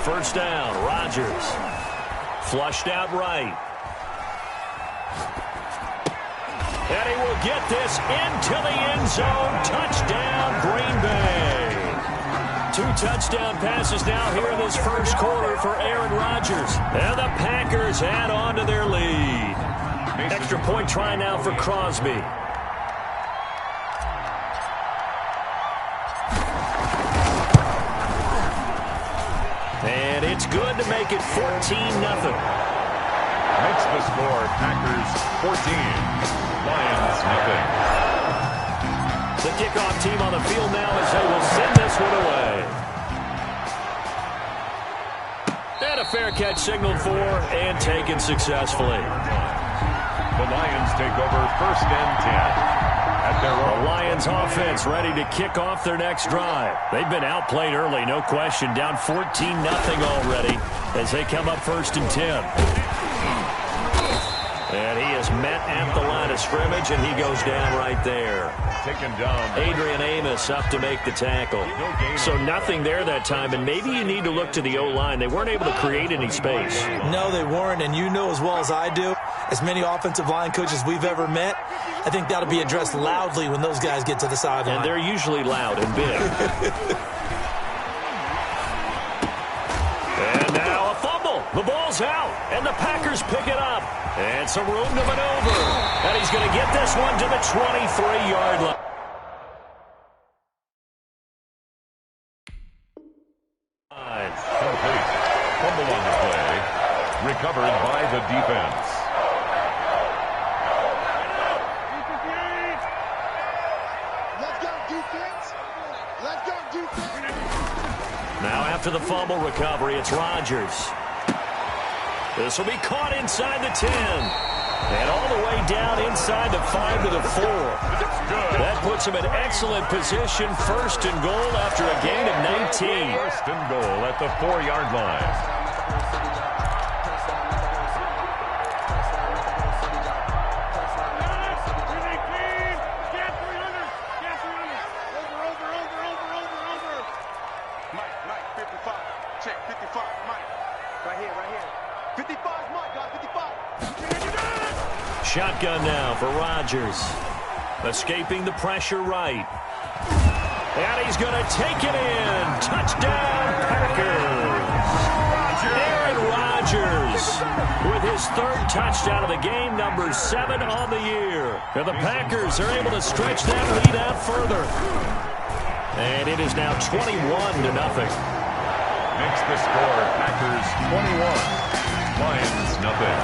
first down. Rodgers. Flushed out right. And he will get this into the end zone. Touchdown, Green Bay. 2 touchdown passes now here in this first quarter for Aaron Rodgers. And the Packers add on to their lead. Extra point try now for Crosby. And it's good to make it 14-0. Makes the score Packers 14, Lions nothing. The kickoff team on the field now as they will send this one away. And a fair catch signaled for and taken successfully. The Lions take over first and 10. At their own. The Lions offense ready to kick off their next drive. They've been outplayed early, no question. Down 14-0 already as they come up first and 10. And he is met at the line of scrimmage, and he goes down right there. Taken down. Adrian Amos up to make the tackle. So nothing there that time, and maybe you need to look to the O-line. They weren't able to create any space. No, they weren't, and you know as well as I do, as many offensive line coaches we've ever met, I think that'll be addressed loudly when those guys get to the sideline. And they're usually loud and big. And now a fumble. The ball's out, and the Packers pick it up. And some room to maneuver. And he's going to get this one to the 23-yard line. Complete. Fumble on the play. Recovered by the defense. Let's go, defense. Let's go, defense. Now after the fumble recovery, it's Rodgers. This will be caught inside the 10. And all the way down inside the 5 to the 4. That puts him in excellent position. First and goal after a gain of 19. First and goal at the 4-yard line. Mike, 55. Check, 55, Mike. Right here. 55, Mike, guys, 55. Shotgun now for Rodgers. Escaping the pressure right. And he's going to take it in. Touchdown, Packers. Aaron Rodgers with his 3rd touchdown of the game, number 7 on the year. And the Packers are able to stretch that lead out further. And it is now 21-0. Makes the score Packers 21. Lions nothing.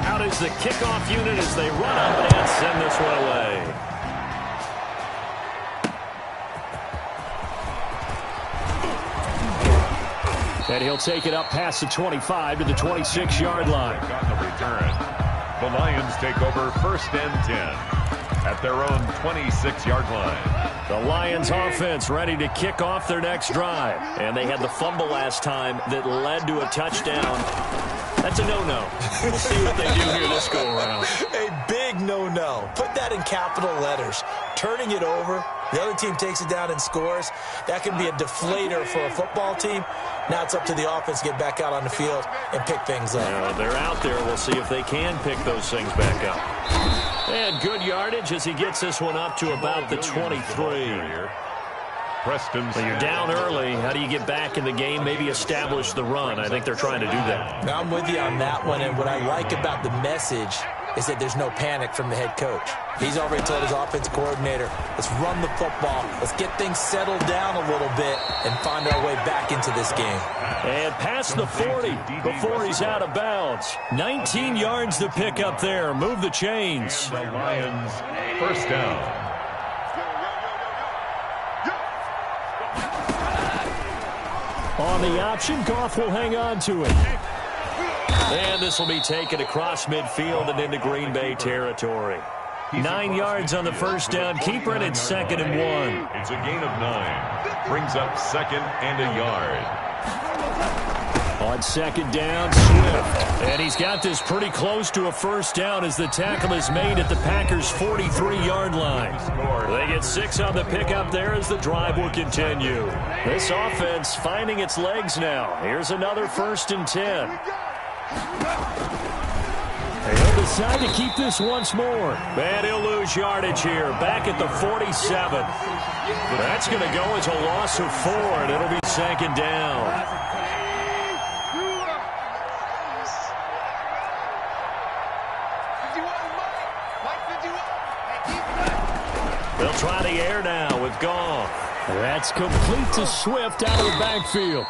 Out is the kickoff unit as they run up and send this one away. And he'll take it up past the 25 to the 26-yard line. On the return. The Lions take over first and 10 at their own 26-yard line. The Lions offense ready to kick off their next drive. And they had the fumble last time that led to a touchdown. That's a no-no. We'll see what they do here this go-around. A big no-no. Put that in capital letters. Turning it over, the other team takes it down and scores. That can be a deflator for a football team. Now it's up to the offense to get back out on the field and pick things up. They're out there. We'll see if they can pick those things back up. And good yardage as he gets this one up to about the 23. Preston. Well, you're down early. How do you get back in the game? Maybe establish the run. I think they're trying to do that. Now I'm with you on that one, and what I like about the message is that there's no panic from the head coach. He's already told his offense coordinator, let's run the football, let's get things settled down a little bit and find our way back into this game. And past the 40 before he's out of bounds. 19 yards to pick up there. Move the chains. The Lions first down. On the option, Goff will hang on to it. And this will be taken across midfield and into Green Bay territory. 9 yards on the first down. Keeper, and it's 2nd and 1. It's a gain of 9. Brings up 2nd and a yard. On second down, Swift. And he's got this pretty close to a first down as the tackle is made at the Packers' 43-yard line. They get 6 on the pickup there as the drive will continue. This offense finding its legs now. Here's another 1st and 10. He'll decide to keep this once more. And he'll lose yardage here. Back at the 47. That's going to go as a loss of 4, and it'll be 2nd down. They'll try the air now with Goff. That's complete to Swift out of the backfield.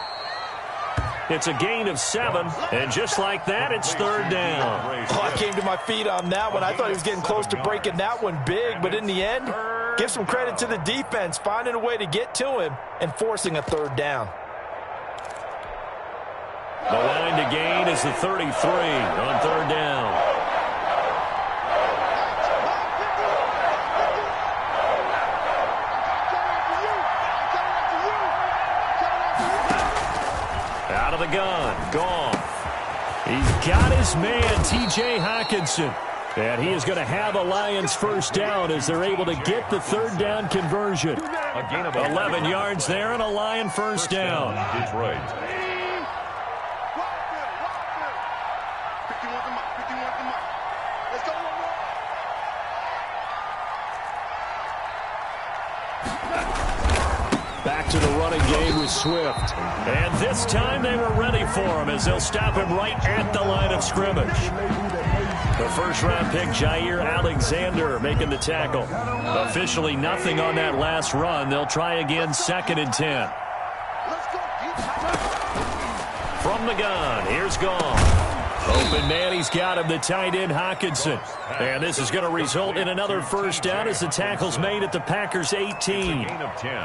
It's a gain of 7, and just like that, it's 3rd down. Oh, I came to my feet on that one. I thought he was getting close to breaking that one big, but in the end, give some credit to the defense, finding a way to get to him and forcing a 3rd down. The line to gain is the 33 on 3rd down. Out of the gun, Goff. He's got his man, T.J. Hockenson. And he is going to have a Lions 1st down as they're able to get the 3rd down conversion. A gain of 11 yards there and a Lion 1st down. Detroit. Back to the running game with Swift. And this time they were ready for him as they'll stop him right at the line of scrimmage. The 1st-round pick, Jair Alexander, making the tackle. Officially nothing on that last run. They'll try again 2nd and 10. From the gun, here's Goff. Open man, he's got him, the tight end Hockenson. And this is going to result in another 1st down as the tackle's made at the Packers' 18.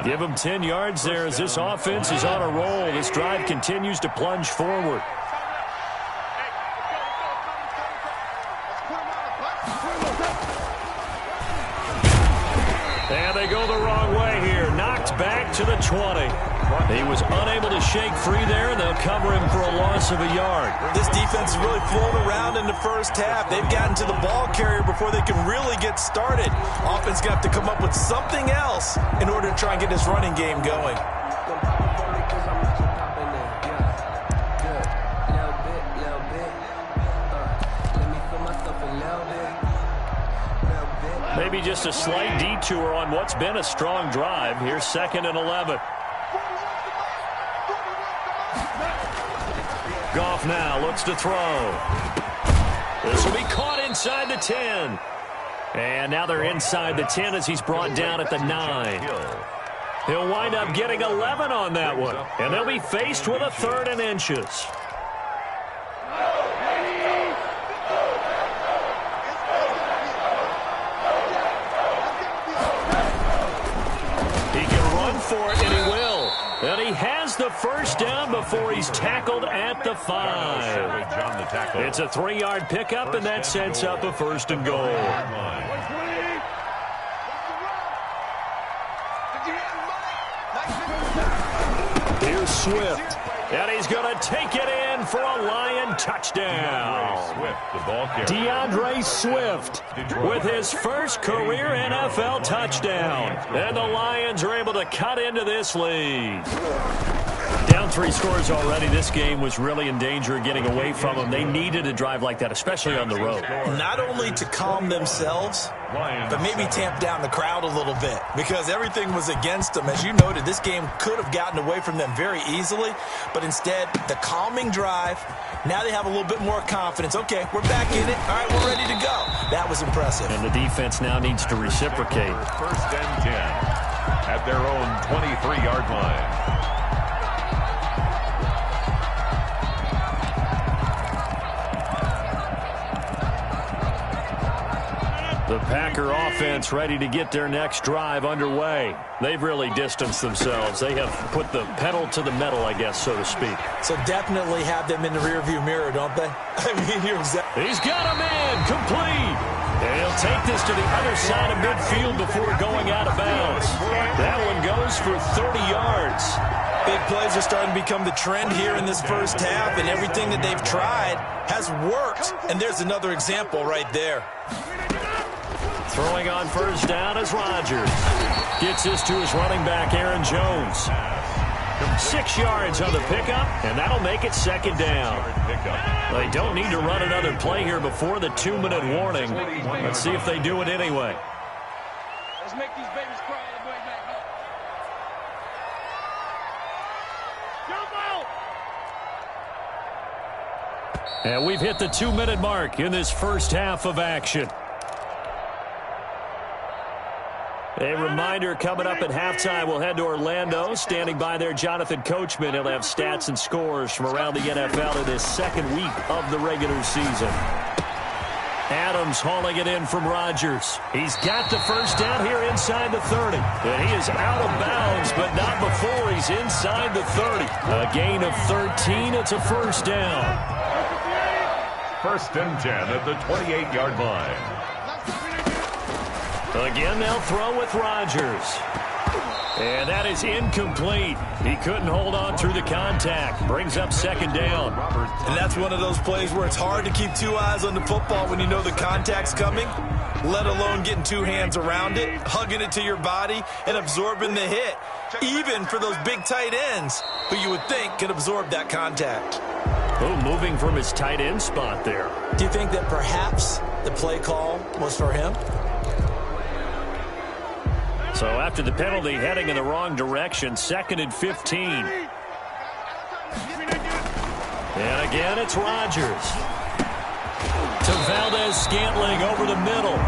Give him 10 yards there as this offense is on a roll. This drive continues to plunge forward. And they go the wrong way here. Knocked back to the 20. He was unable to shake free there, and they'll cover him for a loss of a yard. This defense has really flown around in the first half. They've gotten to the ball carrier before they can really get started. Offense going to have to come up with something else in order to try and get this running game going. Maybe just a slight detour on what's been a strong drive. Here's 2nd and 11. Goff now looks to throw. This will be caught inside the 10. And now they're inside the 10 as he's brought down at the 9. He'll wind up getting 11 on that one. And they'll be faced with a 3rd and inches. He can run for it, and he will. And he has the 1st down before he's tackled at the 5. It's a 3-yard pickup, and that sets up a 1st and goal. Here's Swift. And he's going to take it in for a Lion touchdown. DeAndre Swift with his 1st career NFL touchdown. And the Lions are able to cut into this lead. Down 3 scores already. This game was really in danger of getting away from them. They needed a drive like that, especially on the road. Not only to calm themselves, but maybe tamp down the crowd a little bit because everything was against them. As you noted, this game could have gotten away from them very easily, but instead, the calming drive, now they have a little bit more confidence. Okay, we're back in it. All right, we're ready to go. That was impressive. And the defense now needs to reciprocate. 1st and 10 at their own 23-yard line. The Packer offense ready to get their next drive underway. They've really distanced themselves. They have put the pedal to the metal, I guess, so to speak. So definitely have them in the rearview mirror, don't they? I mean, you're exactly. He's got a man complete. And he'll take this to the other side of midfield before going out of bounds. That one goes for 30 yards. Big plays are starting to become the trend here in this first half, and everything that they've tried has worked. And there's another example right there. Throwing on first down is Rodgers. Gets this to his running back, Aaron Jones. 6 yards on the pickup, and that'll make it second down. They don't need to run another play here before the 2-minute warning. Let's see if they do it anyway. Let's make these babies cry all the way back. Jump out! And we've hit the 2-minute mark in this first half of action. A reminder coming up at halftime, we'll head to Orlando. Standing by there, Jonathan Coachman. He'll have stats and scores from around the NFL in this second week of the regular season. Adams hauling it in from Rodgers. He's got the first down here inside the 30. And he is out of bounds, but not before he's inside the 30. A gain of 13. It's a first down. First and 10 at the 28-yard line. Again, they'll throw with Rodgers. And that is incomplete. He couldn't hold on through the contact. Brings up second down. And that's one of those plays where it's hard to keep two eyes on the football when you know the contact's coming, let alone getting two hands around it, hugging it to your body, and absorbing the hit, even for those big tight ends who you would think could absorb that contact. Oh, moving from his tight end spot there. Do you think that perhaps the play call was for him? So after the penalty, heading in the wrong direction, 2nd and 15. And again, it's Rodgers. To Valdez-Scantling over the middle.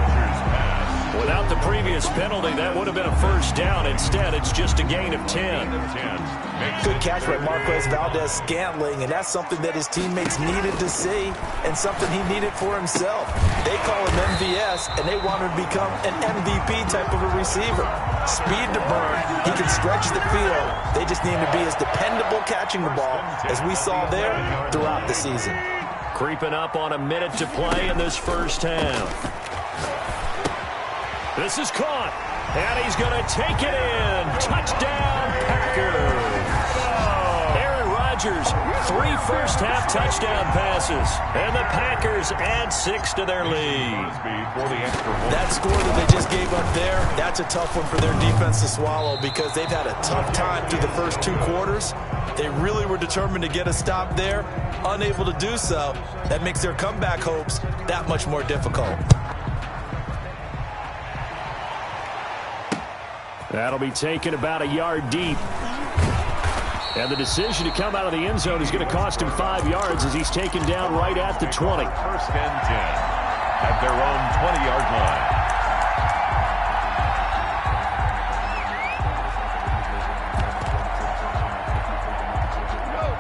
Without the previous penalty, that would have been a first down. Instead, it's just a gain of 10. Good catch by Marquez Valdez-Scantling, and that's something that his teammates needed to see and something he needed for himself. They call him MVS, and they want him to become an MVP type of a receiver. Speed to burn. He can stretch the field. They just need him to be as dependable catching the ball as we saw there throughout the season. Creeping up on a minute to play in this first half. This is caught, and he's going to take it in. Touchdown, Packers. Aaron Rodgers, 3 first-half touchdown passes, and the Packers add 6 to their lead. That score that they just gave up there, that's a tough one for their defense to swallow because they've had a tough time through the first 2 quarters. They really were determined to get a stop there, unable to do so. That makes their comeback hopes that much more difficult. That'll be taken about a yard deep. And the decision to come out of the end zone is going to cost him 5 yards as he's taken down right at the 20. First and 10 at their own 20-yard line.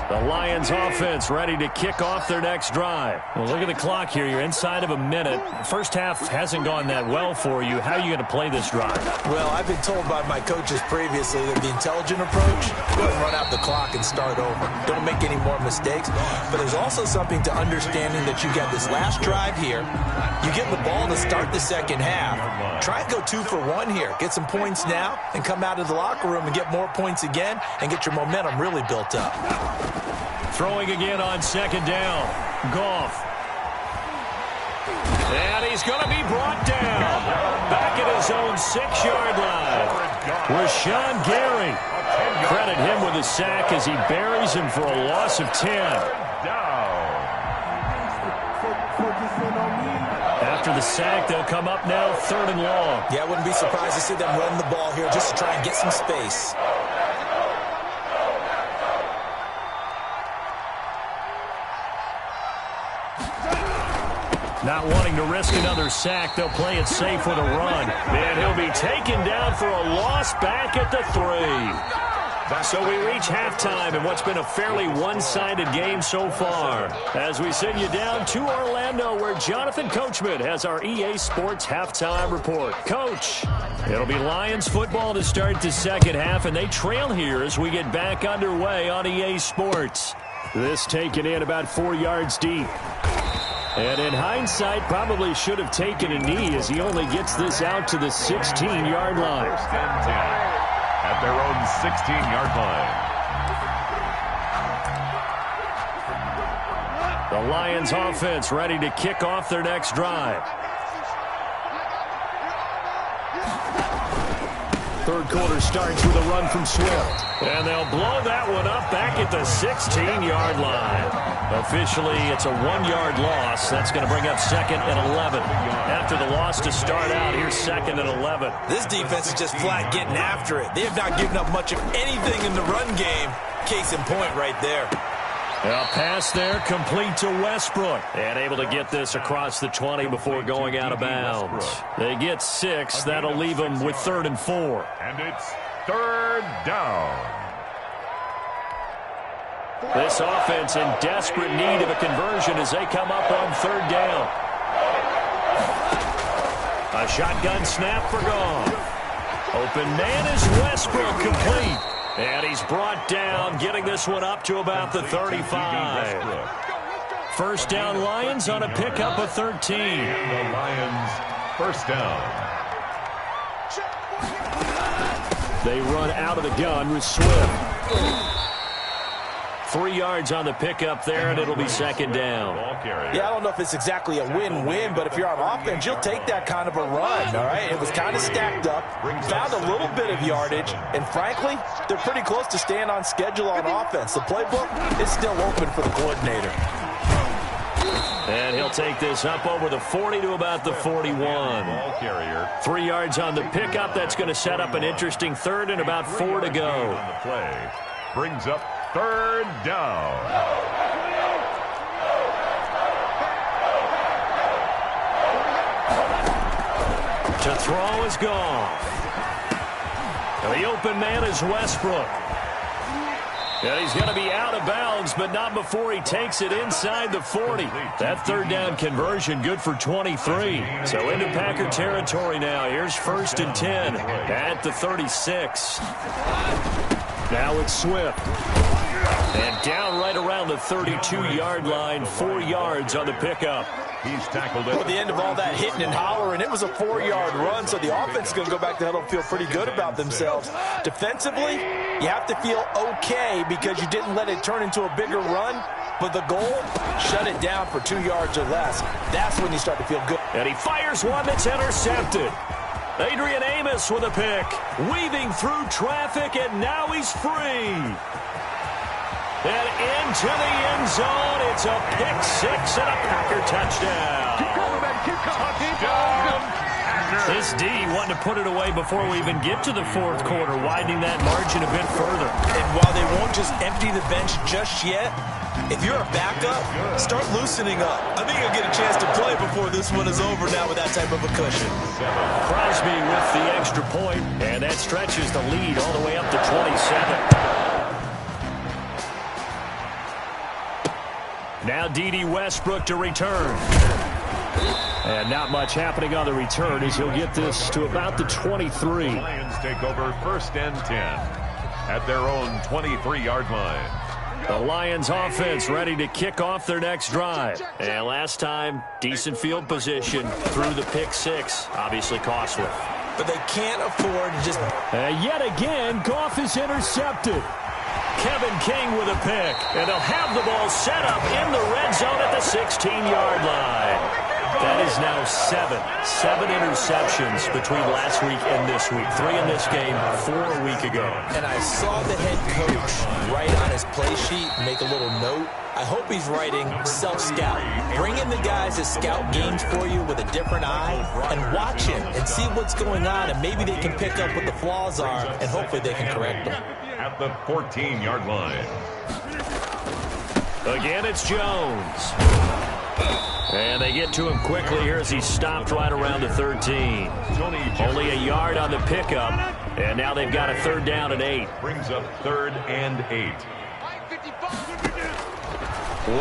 The Lions offense ready to kick off their next drive. Well, look at the clock here. You're inside of a minute. First half hasn't gone that well for you. How are you going to play this drive? Well, I've been told by my coaches previously that the intelligent approach, go ahead and run out the clock and start over. Don't make any more mistakes. But there's also something to understanding that you got this last drive here. You get the ball to start the second half. Try and go 2 for 1 here. Get some points now and come out of the locker room and get more points again and get your momentum really built up. Throwing again on second down. Goff. And he's going to be brought down. Back at his own 6-yard line. Rashawn Gary. Credit him with a sack as he buries him for a loss of 10. After the sack, they'll come up now 3rd and long. Yeah, I wouldn't be surprised to see them run the ball here just to try and get some space. Not wanting to risk another sack, they'll play it safe with a run. And he'll be taken down for a loss back at the 3. So we reach halftime in what's been a fairly one-sided game so far. As we send you down to Orlando, where Jonathan Coachman has our EA Sports halftime report. Coach, it'll be Lions football to start the second half, and they trail here as we get back underway on EA Sports. This taken in about 4 yards deep. And in hindsight, probably should have taken a knee as he only gets this out to the 16-yard line. First and 10 at their own 16-yard line. The Lions offense ready to kick off their next drive. Third quarter starts with a run from Swift. And they'll blow that one up back at the 16-yard line. Officially, it's a 1-yard loss. That's going to bring up 2nd and 11. After the loss to start out, here's 2nd and 11. This defense is just flat getting after it. They have not given up much of anything in the run game. Case in point right there. A pass there complete to Westbrook. And able to get this across the 20 before going out of bounds. They get 6. That'll leave them with 3rd and 4. And it's 3rd down. This offense in desperate need of a conversion as they come up on 3rd down. A shotgun snap for Goff. Open man is Westbrook, complete. And he's brought down, getting this one up to about the 35. First down Lions on a pickup of 13. And the Lions first down. They run out of the gun with Swift. 3 yards on the pickup there, and it'll be 2nd down. Yeah, I don't know if it's exactly a win-win, but if you're on offense, you'll take that kind of a run, all right? It was kind of stacked up, found a little bit of yardage, and frankly, they're pretty close to staying on schedule on offense. The playbook is still open for the coordinator. And he'll take this up over the 40 to about the 41. 3 yards on the pickup. That's going to set up an interesting 3rd and about 4 to go. On the play brings up 3rd down. To throw is Goff. The open man is Westbrook. And he's going to be out of bounds, but not before he takes it inside the 40. That 3rd down conversion good for 23. So into Packer territory now. Here's 1st and 10 at the 36. Now it's Swift. And down right around the 32-yard line, 4 yards on the pickup. He's tackled it. At the end of all that hitting and hollering, it was a 4-yard run, so the offense is going to go back to huddle and feel pretty good about themselves. Defensively, you have to feel okay because you didn't let it turn into a bigger run, but the goal, shut it down for 2 yards or less. That's when you start to feel good. And he fires one that's intercepted. Adrian Amos with a pick, weaving through traffic, and now he's free. And into the end zone, it's a pick 6 and a Packer touchdown. Touchdown, Packer. This D wanting to put it away before we even get to the 4th quarter, widening that margin a bit further. And while they won't just empty the bench just yet, if you're a backup, start loosening up. I think you'll get a chance to play before this one is over now with that type of a cushion. Crosby with the extra point, and that stretches the lead all the way up to 27. Now D.D. Westbrook to return. And not much happening on the return as he'll get this to about the 23. Lions take over 1st and 10 at their own 23-yard line. The Lions offense ready to kick off their next drive. And last time, decent field position through the pick 6. Obviously costly. But they can't afford to just... Yet again, Goff is intercepted. Kevin King with a pick. And they'll have the ball set up in the red zone at the 16-yard line. That is now 7 interceptions between last week and this week. 3 in this game, 4 a week ago. And I saw the head coach write on his play sheet, make a little note. I hope he's writing self-scout. Bring in the guys that scout games for you with a different eye and watch him and see what's going on, and maybe they can pick up what the flaws are, and hopefully they can correct them. At the 14-yard line. Again, it's Jones. And they get to him quickly here as he stopped right around the 13. Only a yard on the pickup, and now they've got a 3rd down and 8. Brings up 3rd and 8.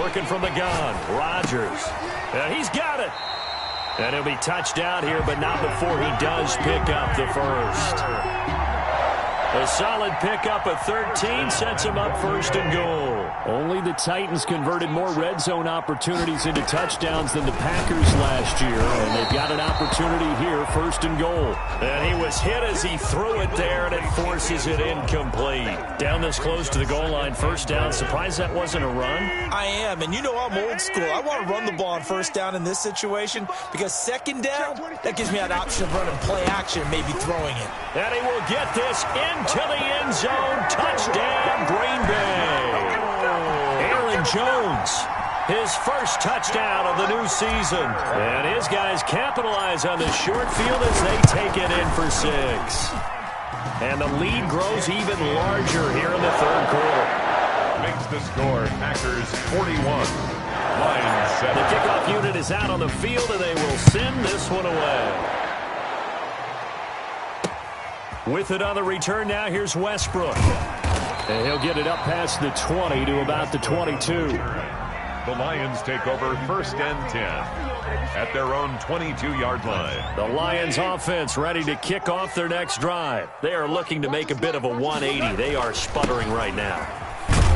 Working from the gun, Rodgers. And he's got it. And he'll be touched out here, but not before he does pick up the 1st. A solid pickup of 13 sets him up first and goal. Only the Titans converted more red zone opportunities into touchdowns than the Packers last year, and they've got an opportunity here, first and goal. And he was hit as he threw it there, and it forces it incomplete. Down this close to the goal line, first down. Surprised that wasn't a run? I am, and you know I'm old school. I want to run the ball on first down in this situation because second down, that gives me an option of running play action, maybe throwing it. And he will get this into the end zone. Touchdown, Green Bay. Aaron Jones, his first touchdown of the new season. And his guys capitalize on the short field as they take it in for 6. And the lead grows even larger here in the third quarter. Makes the score Packers 41. Lions 7. The kickoff unit is out on the field, and they will send this one away. With it on the return now, here's Westbrook. And he'll get it up past the 20 to about the 22. The Lions take over first and 10 at their own 22-yard line. The Lions offense ready to kick off their next drive. They are looking to make a bit of a 180. They are sputtering right now.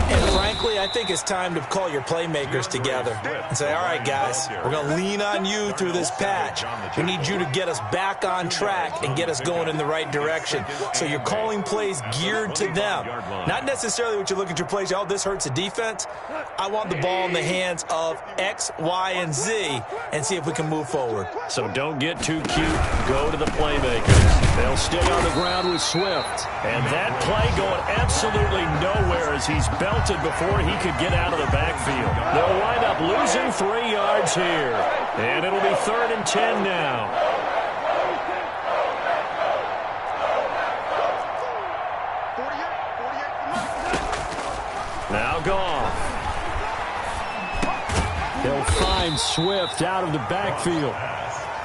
And frankly, I think it's time to call your playmakers together and say, all right, guys, we're going to lean on you through this patch. We need you to get us back on track and get us going in the right direction. So you're calling plays geared to them. Not necessarily what you look at your plays, oh, this hurts the defense. I want the ball in the hands of X, Y, and Z and see if we can move forward. So don't get too cute. Go to the playmakers. They'll stay on the ground with Swift. And that play going absolutely nowhere as he's belted before he could get out of the backfield. They'll wind up losing 3 yards here. And it'll be 3rd and 10 now. Now Goff. He'll find Swift out of the backfield.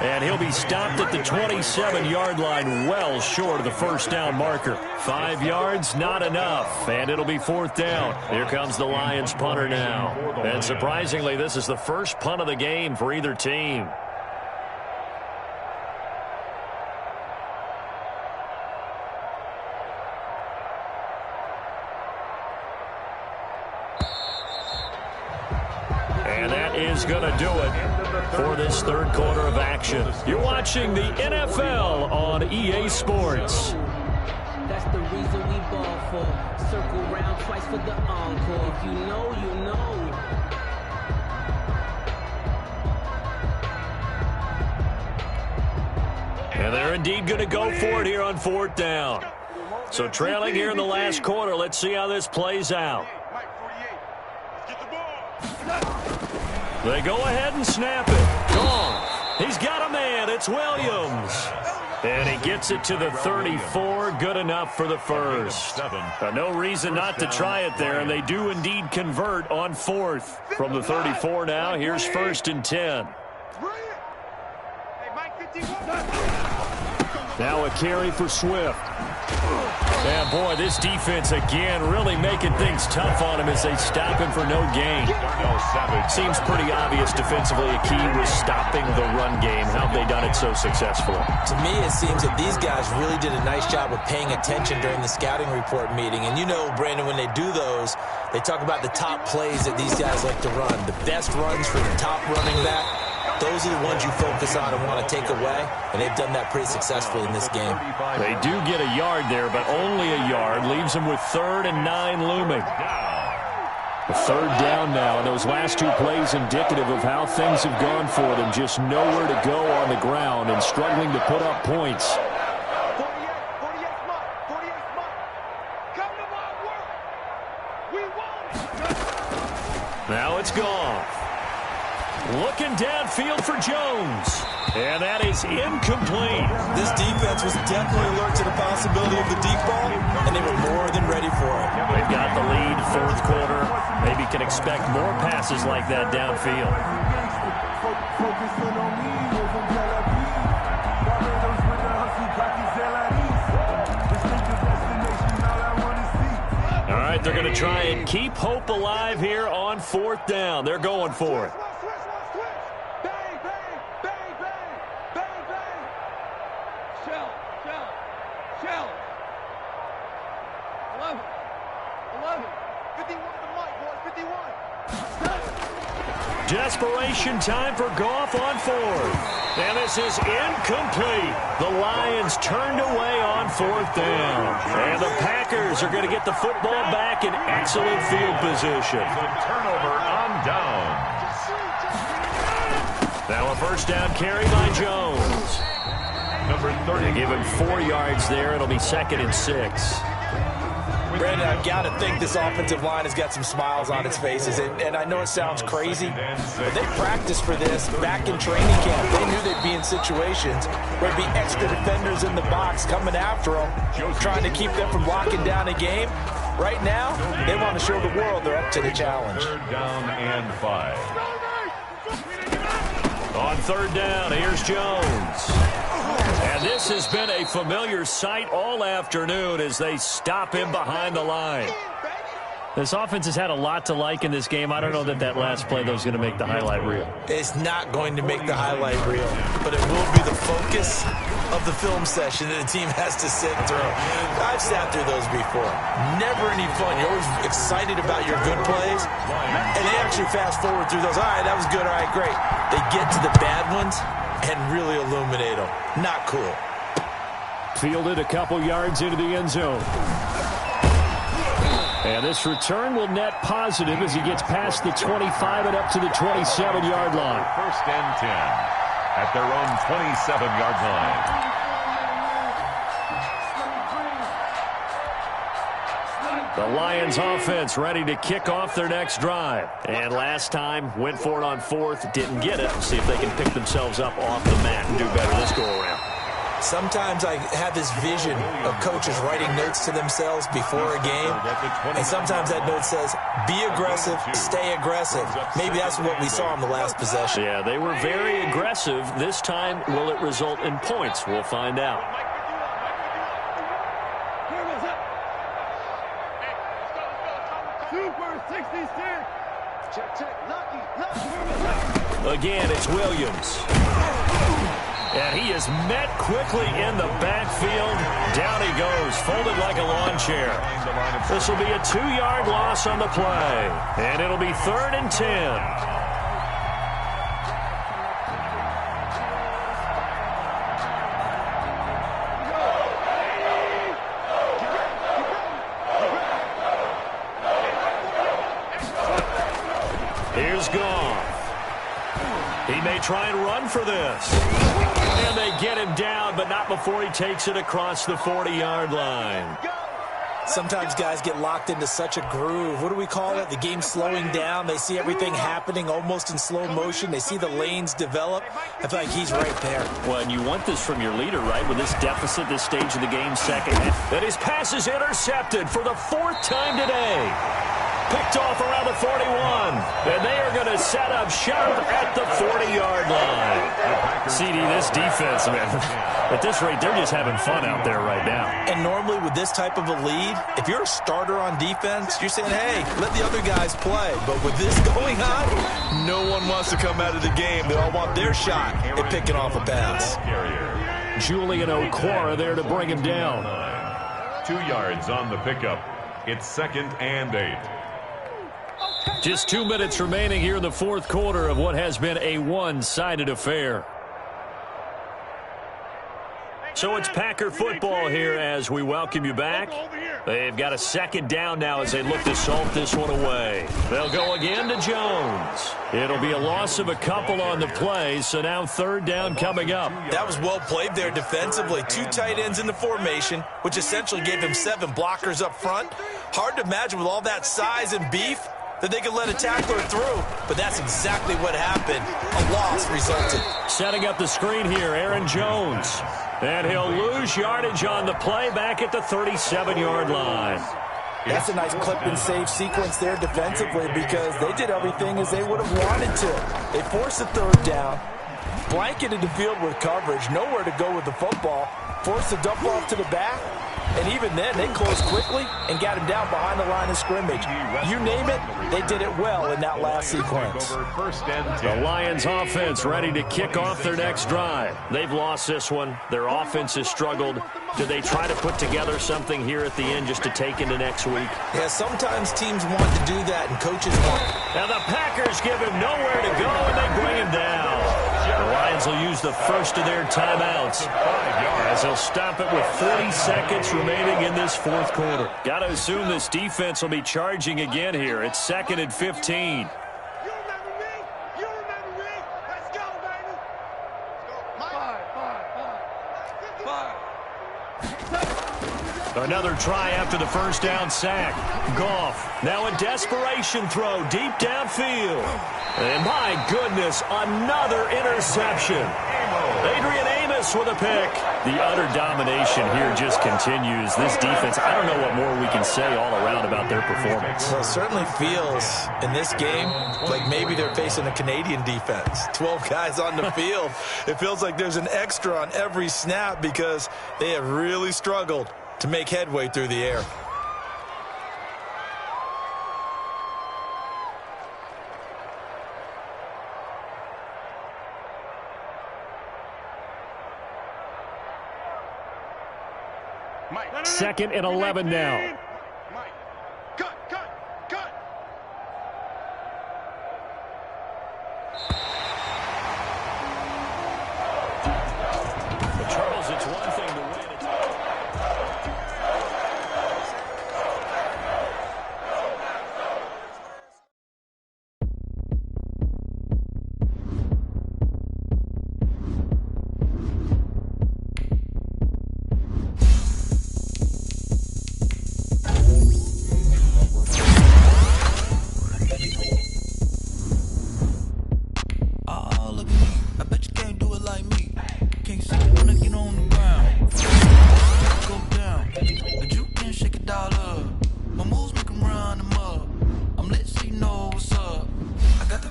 And he'll be stopped at the 27-yard line, well short of the first down marker. 5 yards, not enough, and it'll be 4th down. Here comes the Lions punter now. And surprisingly, this is the first punt of the game for either team. And that is going to do it for this third quarter of action. You're watching the NFL on EA Sports. That's the reason we ball for. Circle round twice for the encore. If you know, you know. And they're indeed going to go for it here on 4th down. So trailing here in the last quarter, let's see how this plays out. They go ahead and snap it. Gone. He's got a man. It's Williams. And he gets it to the 34. Good enough for the first. No reason not to try it there, and they do indeed convert on 4th. From the 34 now, here's 1st and 10. Now a carry for Swift. And boy, this defense again really making things tough on him as they stop him for no gain. Seems pretty obvious defensively a key was stopping the run game. How have they done it so successfully? To me, it seems that these guys really did a nice job of paying attention during the scouting report meeting. And you know, Brandon, when they do those, they talk about the top plays that these guys like to run. The best runs for the top running back. Those are the ones you focus on and want to take away, and they've done that pretty successfully in this game. They do get a yard there, but only a yard. Leaves them with 3rd and 9 looming. A 3rd down now, and those last 2 plays indicative of how things have gone for them. Just nowhere to go on the ground and struggling to put up points. Now it's gone. Looking downfield for Jones. And that is incomplete. This defense was definitely alert to the possibility of the deep ball, and they were more than ready for it. They've got the lead, 4th quarter. Maybe can expect more passes like that downfield. All right, they're going to try and keep hope alive here on 4th down. They're going for it. Desperation time for Goff on fourth. And this is incomplete. The Lions turned away on fourth down. And the Packers are going to get the football back in excellent field position. The turnover on down. Now a first down carry by Jones. Number 30. They give him 4 yards there. It'll be 2nd and 6. Brandon, I've got to think this offensive line has got some smiles on its faces. And I know it sounds crazy, but they practiced for this back in training camp. They knew they'd be in situations where there'd be extra defenders in the box coming after them, trying to keep them from locking down a game. Right now, they want to show the world they're up to the challenge. 3rd down and 5. On 3rd down, here's Jones. And this has been a familiar sight all afternoon as they stop him behind the line. This offense has had a lot to like in this game. I don't know that last play, though, is going to make the highlight reel. It's not going to make the highlight reel, but it will be the focus of the film session that the team has to sit through. I've sat through those before. Never any fun. You're always excited about your good plays, and they actually fast forward through those. All right, that was good. All right, great. They get to the bad ones and really illuminate them. Not cool. Fielded a couple yards into the end zone. And this return will net positive as he gets past the 25 and up to the 27-yard line. 1st and 10 at their own 27-yard line. The Lions offense ready to kick off their next drive. And last time, went for it on 4th, didn't get it. See if they can pick themselves up off the mat and do better this go-around. Sometimes I have this vision of coaches writing notes to themselves before a game, and sometimes that note says, be aggressive, stay aggressive. Maybe that's what we saw in the last possession. Yeah, they were very aggressive. This time, will it result in points? We'll find out. Again, it's Williams. And he is met quickly in the backfield. Down he goes, folded like a lawn chair. This will be a 2-yard loss on the play. And it'll be 3rd and 10. Here's Goff. He may try and run for this. And they get him down, but not before he takes it across the 40-yard line. Sometimes guys get locked into such a groove. What do we call it? The game slowing down. They see everything happening almost in slow motion. They see the lanes develop. I feel like he's right there. Well, and you want this from your leader, right? With this deficit, this stage of the game, second half. That his pass is intercepted for the 4th time today. Picked off around the 41. And they are going to set up shop at the 40-yard line. CD, this defense, man, at this rate, they're just having fun out there right now. And normally with this type of a lead, if you're a starter on defense, you're saying, hey, let the other guys play. But with this going on, no one wants to come out of the game. They all want their shot at picking off a pass. Julian Okwara there to bring him down. 2 yards on the pickup. It's 2nd and 8. Just 2 minutes remaining here in the 4th quarter of what has been a one-sided affair. So it's Packer football here as we welcome you back. They've got a 2nd down now as they look to salt this one away. They'll go again to Jones. It'll be a loss of a couple on the play, so now 3rd down coming up. That was well played there defensively. 2 tight ends in the formation, which essentially gave him 7 blockers up front. Hard to imagine with all that size and beef that they could let a tackler through, but that's exactly what happened. A loss resulted. Setting up the screen here, Aaron Jones. And he'll lose yardage on the play back at the 37-yard line. That's a nice clip and save sequence there defensively because they did everything as they would have wanted to. They forced the 3rd down, blanketed the field with coverage, nowhere to go with the football, forced the dump off to the back, and even then they closed quickly and got him down behind the line of scrimmage. You name it, they did it well in that last sequence. The Lions offense ready to kick off their next drive. They've lost this one. Their offense has struggled. Do they try to put together something here at the end just to take into next week? Yeah, sometimes teams want to do that, and coaches want. And the Packers give him nowhere to go, and they bring him down. The Lions will use the first of their timeouts as they'll stop it with 40 seconds remaining in this fourth quarter. Got to assume this defense will be charging again here. It's 2nd and 15. Another try after the first down sack. Goff now a desperation throw deep downfield. And my goodness, another interception. Adrian Amos with a pick. The utter domination here just continues. This defense, I don't know what more we can say all around about their performance. Well, it certainly feels in this game like maybe they're facing a Canadian defense. 12 guys on the field. It feels like there's an extra on every snap because they have really struggled to make headway through the air. Mike. 2nd and 11 now. Mike. Cut. But Charles, it's one thing to win.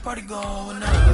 Party going up.